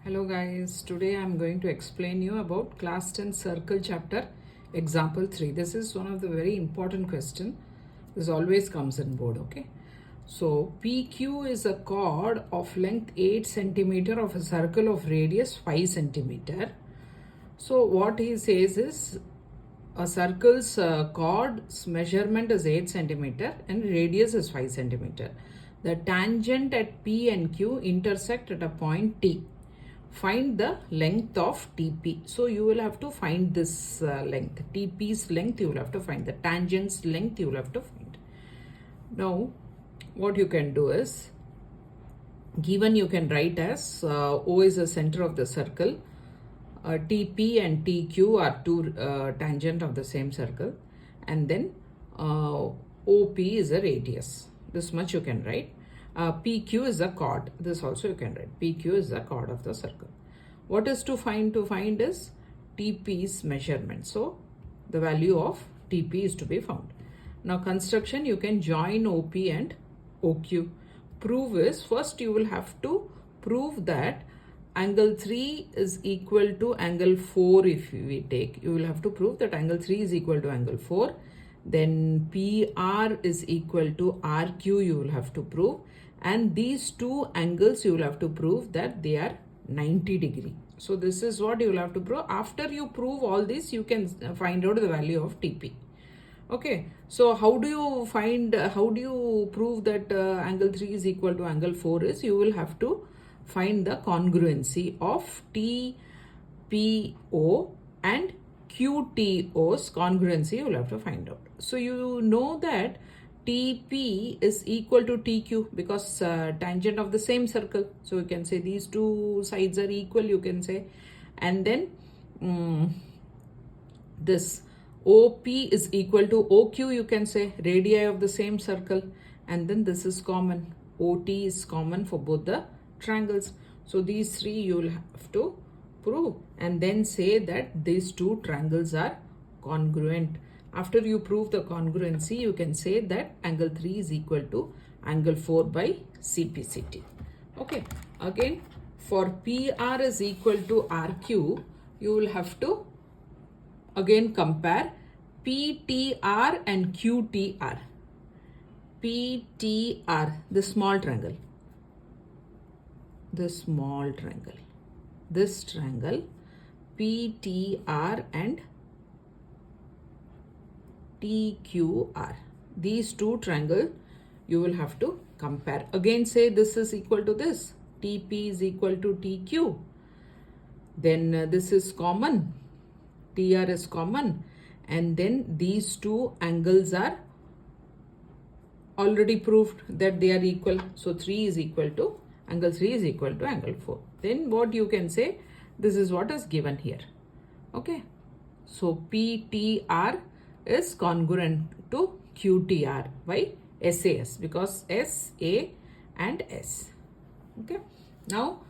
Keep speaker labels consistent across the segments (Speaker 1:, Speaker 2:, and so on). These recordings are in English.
Speaker 1: Hello guys, today I'm going to explain you about class 10 circle chapter example 3. This is one of the very important question. This always comes in board, okay? So PQ is a chord of length 8 centimeter of a circle of radius 5 centimeter. So what he says is a circle's chord's measurement is 8 centimeter and radius is 5 centimeter. The tangent at P and Q intersect at a point T. Find the length of TP. So you will have to find this length. TP's length you will have to find. The tangent's length you will have to find. Now what you can do is, given you can write as O is the center of the circle. TP and TQ are two tangent of the same circle, and then OP is a radius. This much you can write. PQ is a chord. This also you can write. PQ is the chord of the circle. What is to find? To find is TP's measurement. So the value of TP is to be found. Now construction, you can join OP and OQ. Prove is, first you will have to prove that angle 3 is equal to angle 4. If we take, you will have to prove that angle 3 is equal to angle 4. Then PR is equal to RQ, you will have to prove, and these two angles you will have to prove that they are 90 degree. So this is what you will have to prove. After you prove all this, you can find out the value of TP. Okay, so how do you prove that angle 3 is equal to angle 4 is, you will have to find the congruency of TPO and QTO's congruency you will have to find out. So you know that TP is equal to TQ because tangent of the same circle. So you can say these two sides are equal, you can say. And then this OP is equal to OQ, you can say, radii of the same circle. And then this is common. OT is common for both the triangles. So these three you will have to prove and then say that these two triangles are congruent. After you prove the congruency, you can say that angle 3 is equal to angle 4 by CPCT. Okay, again for PR is equal to RQ, you will have to again compare PTR and QTR. PTR, the small triangle. This triangle PTR and TQR, these two triangles you will have to compare. Again say this is equal to this, TP is equal to TQ, then this is common, TR is common, and then these two angles are already proved that they are equal. So 3 is equal to angle 3 is equal to angle 4. Then what you can say, this is what is given here. Okay, so PTR is congruent to QTR by SAS because SA and S. Okay, now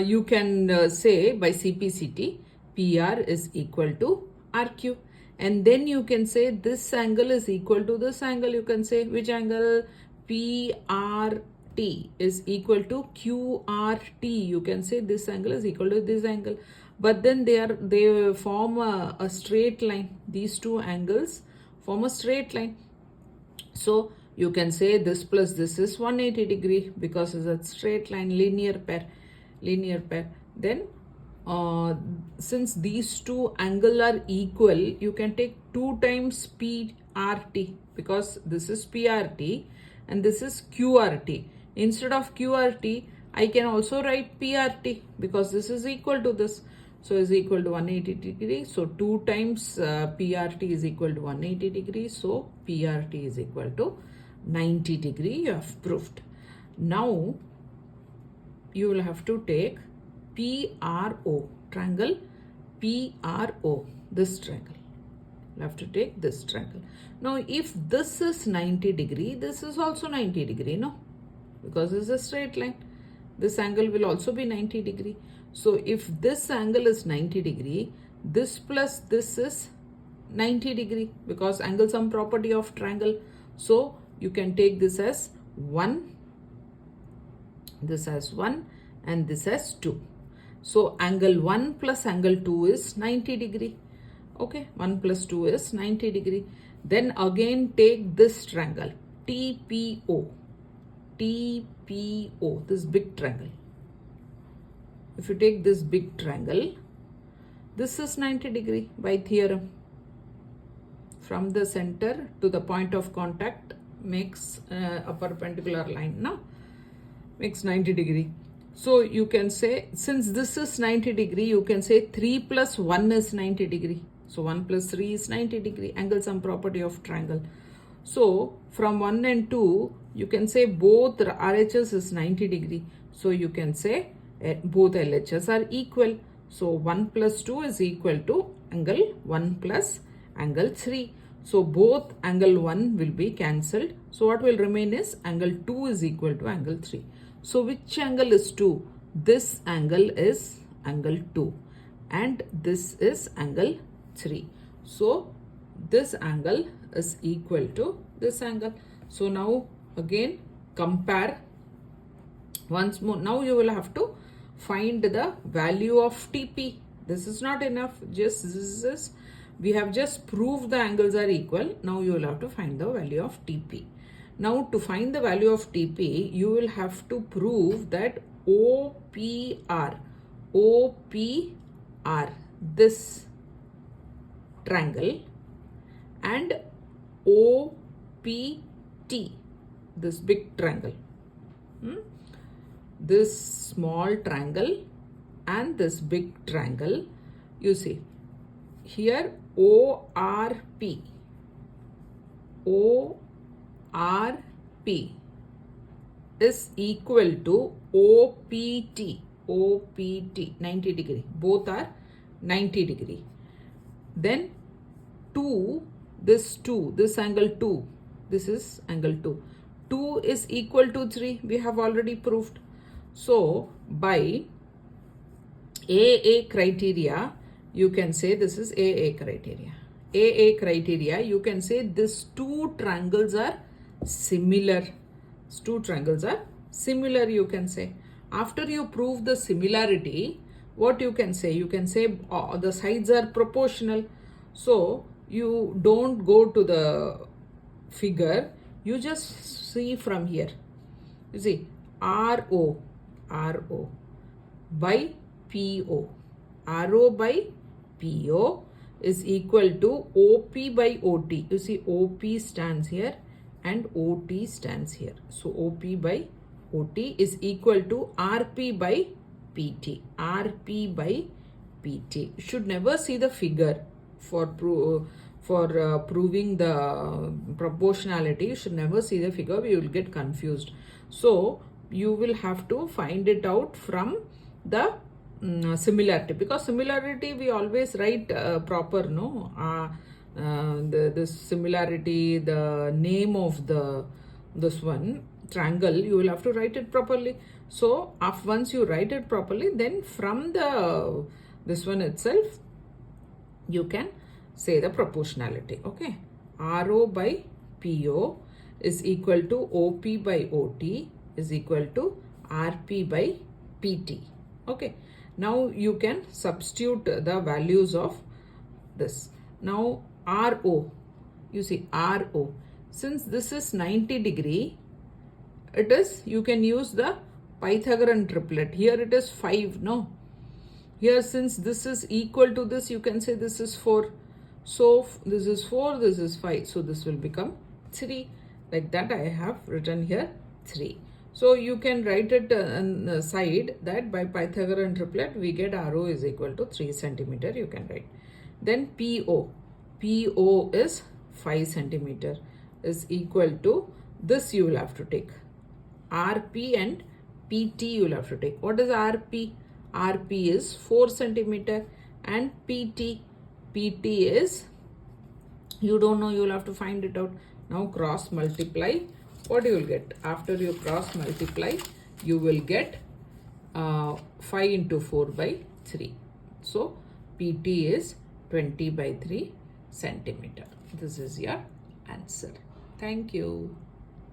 Speaker 1: you can say by CPCT PR is equal to RQ, and then you can say this angle is equal to this angle. You can say which angle? PRT is equal to QRT. You can say this angle is equal to this angle, but then they form a straight line. These two angles form a straight line. So you can say this plus this is 180 degree because it's a straight line, linear pair. Then since these two angles are equal, you can take 2 times PRT because this is PRT and this is QRT. Instead of QRT, I can also write PRT because this is equal to this. So is equal to 180 degree. So 2 times PRT is equal to 180 degree. So PRT is equal to 90 degree. You have proved. Now you will have to take PRO, triangle PRO, this triangle. You have to take this triangle. Now if this is 90 degree, this is also 90 degree, no? Because it's a straight line. This angle will also be 90 degree. So if this angle is 90 degree, this plus this is 90 degree because angle sum property of triangle. So you can take this as 1, this as 1 and this as 2. So angle 1 plus angle 2 is 90 degree. Okay, 1 plus 2 is 90 degree. Then again take this triangle, TPO. TPO, this big triangle. If you take this big triangle, this is 90 degree by theorem. From the center to the point of contact makes a perpendicular line, now makes 90 degree. So you can say, since this is 90 degree, you can say 3 plus 1 is 90 degree. So 1 plus 3 is 90 degree, angle sum property of triangle. So from 1 and 2, you can say both RHS is 90 degree. So you can say both LHS are equal. So 1 plus 2 is equal to angle 1 plus angle 3. So both angle 1 will be cancelled. So what will remain is angle 2 is equal to angle 3. So which angle is 2? This angle is angle 2 and this is angle 3. So this angle is equal to this angle. So now again compare once more. Now you will have to find the value of TP. This is not enough. Just this is, we have just proved the angles are equal. Now you will have to find the value of TP. Now to find the value of TP, you will have to prove that OPR, this triangle, and OPT, this big triangle, this small triangle and this big triangle, you see here ORP is equal to OPT, 90 degree, both are 90 degree. Then this angle 2, this is angle 2. 2 is equal to 3, we have already proved. So by AA criteria, you can say this is AA criteria. AA criteria, you can say these two triangles are similar. Two triangles are similar, you can say. After you prove the similarity, what you can say? You can say the sides are proportional. So you don't go to the figure, you just see from here. You see RO by PO. RO by PO is equal to OP by OT. You see OP stands here and OT stands here. So OP by OT is equal to RP by PT. RP by PT. You should never see the figure for proving the proportionality. You should never see the figure, you will get confused. So you will have to find it out from the similarity, because similarity we always write proper, no? The similarity, the name of this one triangle, you will have to write it properly. So once you write it properly, then from this one itself you can say the proportionality. Okay, RO by PO is equal to OP by OT is equal to RP by PT. Okay, now you can substitute the values of this. Now RO, you see RO, since this is 90 degree, it is, you can use the Pythagorean triplet. Here it is 5, no? Here since this is equal to this, you can say this is 4. So this is 4, this is 5. So this will become 3. Like that I have written here 3. So you can write it on the side that by Pythagorean triplet we get RO is equal to 3 centimeter, you can write. Then PO is 5 centimeter is equal to this, you will have to take RP and PT you will have to take. What is RP? RP is 4 centimeter and PT is, you don't know, you will have to find it out. Now cross multiply, what you will get? After you cross multiply, you will get 5 into 4 by 3. So PT is 20 by 3 centimeter. This is your answer. Thank you.